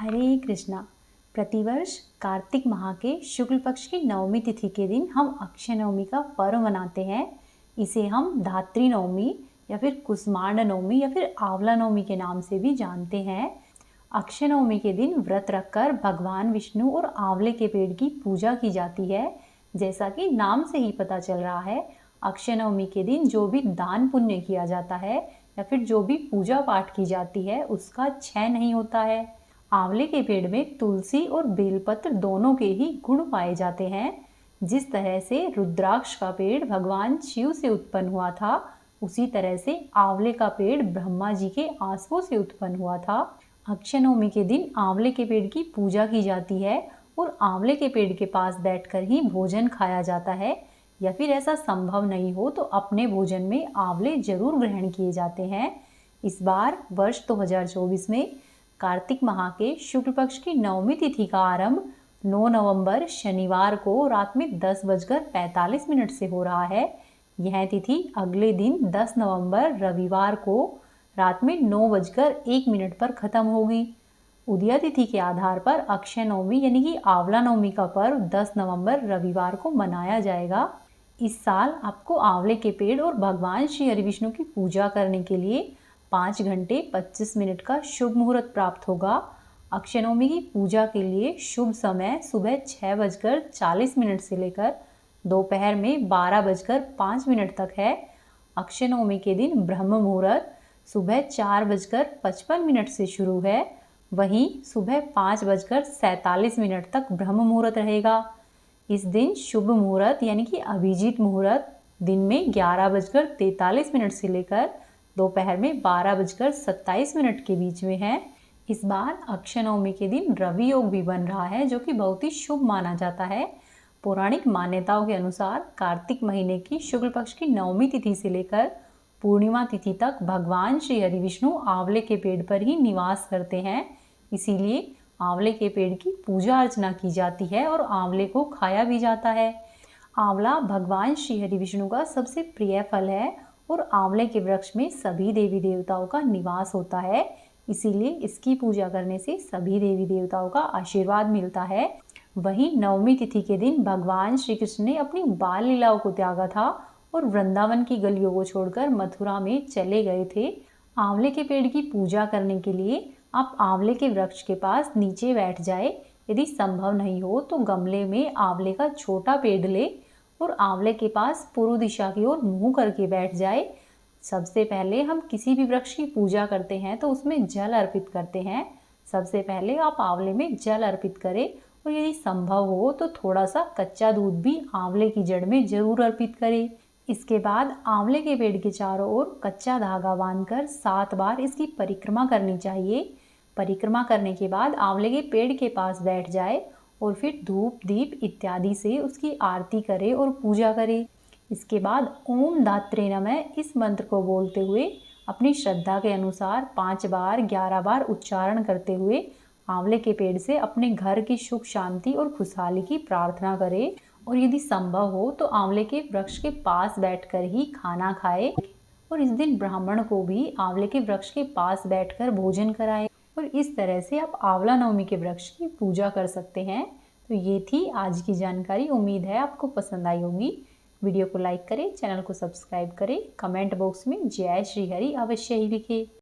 हरे कृष्णा। प्रतिवर्ष कार्तिक माह के शुक्ल पक्ष की नवमी तिथि के दिन हम अक्षय नवमी का पर्व मनाते हैं। इसे हम धात्री नवमी या फिर कुसमांड नवमी या फिर आंवला नवमी के नाम से भी जानते हैं। अक्षय नवमी के दिन व्रत रखकर भगवान विष्णु और आंवले के पेड़ की पूजा की जाती है। जैसा कि नाम से ही पता चल रहा है, अक्षय नवमी के दिन जो भी दान पुण्य किया जाता है या फिर जो भी पूजा पाठ की जाती है उसका क्षय नहीं होता है। आंवले के पेड़ में तुलसी और बेलपत्र दोनों के ही गुण पाए जाते हैं। जिस तरह से रुद्राक्ष का पेड़ भगवान शिव से उत्पन्न हुआ था, उसी तरह से आंवले का पेड़ ब्रह्मा जी के आंसुओं से उत्पन्न हुआ था। अक्षय नवमी के दिन आंवले के पेड़ की पूजा की जाती है और आंवले के पेड़ के पास बैठकर ही भोजन खाया जाता है, या फिर ऐसा संभव नहीं हो तो अपने भोजन में आंवले जरूर ग्रहण किए जाते हैं। इस बार वर्ष 2024 में कार्तिक माह के शुक्ल पक्ष की नवमी तिथि का आरंभ 9 नवंबर शनिवार को रात में 10:45 से हो रहा है। यह तिथि अगले दिन 10 नवंबर रविवार को रात में 9:01 पर खत्म होगी। उदया तिथि के आधार पर अक्षय नवमी यानी कि आंवला नवमी का पर्व 10 नवंबर रविवार को मनाया जाएगा। इस साल आपको आंवले के पेड़ और भगवान श्री हरि विष्णु की पूजा करने के लिए 5 घंटे 25 मिनट का शुभ मुहूर्त प्राप्त होगा। अक्षय नवमी की पूजा के लिए शुभ समय सुबह 6:40 से लेकर दोपहर में 12:05 तक है। अक्षय नवमी के दिन ब्रह्म मुहूर्त सुबह 4:55 से शुरू है, वहीं सुबह 5:47 तक ब्रह्म मुहूर्त रहेगा। इस दिन शुभ मुहूर्त यानी कि अभिजीत मुहूर्त दिन में 11:43 से लेकर दोपहर में 12:27 के बीच में है। इस बार अक्षय नवमी के दिन रवि योग भी बन रहा है, जो कि बहुत ही शुभ माना जाता है। पौराणिक मान्यताओं के अनुसार कार्तिक महीने की शुक्ल पक्ष की नवमी तिथि से लेकर पूर्णिमा तिथि तक भगवान श्री हरि विष्णु आंवले के पेड़ पर ही निवास करते हैं। इसीलिए आंवले के पेड़ की पूजा अर्चना की जाती है और आंवले को खाया भी जाता है। आंवला भगवान श्री हरि विष्णु का सबसे प्रिय फल है और आंवले के वृक्ष में सभी देवी देवताओं का निवास होता है। इसीलिए इसकी पूजा करने से सभी देवी देवताओं का आशीर्वाद मिलता है। वहीं नवमी तिथि के दिन भगवान श्री कृष्ण ने अपनी बाल लीलाओं को त्यागा था और वृंदावन की गलियों को छोड़कर मथुरा में चले गए थे। आंवले के पेड़ की पूजा करने के लिए आप आंवले के वृक्ष के पास नीचे बैठ जाए। यदि संभव नहीं हो तो गमले में आंवले का छोटा पेड़ ले और आंवले के पास पूर्व दिशा की ओर मुंह करके बैठ जाए। सबसे पहले हम किसी भी वृक्ष की पूजा करते हैं तो उसमें जल अर्पित करते हैं। सबसे पहले आप आंवले में जल अर्पित करें और यदि संभव हो तो थोड़ा सा कच्चा दूध भी आंवले की जड़ में जरूर अर्पित करें। इसके बाद आंवले के पेड़ के चारों ओर कच्चा धागा बांधकर 7 बार इसकी परिक्रमा करनी चाहिए। परिक्रमा करने के बाद आंवले के पेड़ के पास बैठ जाए और फिर धूप दीप इत्यादि से उसकी आरती करे और पूजा करे। इसके बाद ओम धात्रे नमः इस मंत्र को बोलते हुए अपनी श्रद्धा के अनुसार 5 बार 11 बार उच्चारण करते हुए आंवले के पेड़ से अपने घर की सुख शांति और खुशहाली की प्रार्थना करें और यदि संभव हो तो आंवले के वृक्ष के पास बैठकर ही खाना खाए और इस दिन ब्राह्मण को भी आंवले के वृक्ष के पास बैठकर भोजन कराए और इस तरह से आप आंवला नवमी के वृक्ष की पूजा कर सकते हैं। तो ये थी आज की जानकारी। उम्मीद है आपको पसंद आई होगी। वीडियो को लाइक करें, चैनल को सब्सक्राइब करें, कमेंट बॉक्स में जय श्री हरि अवश्य ही लिखें।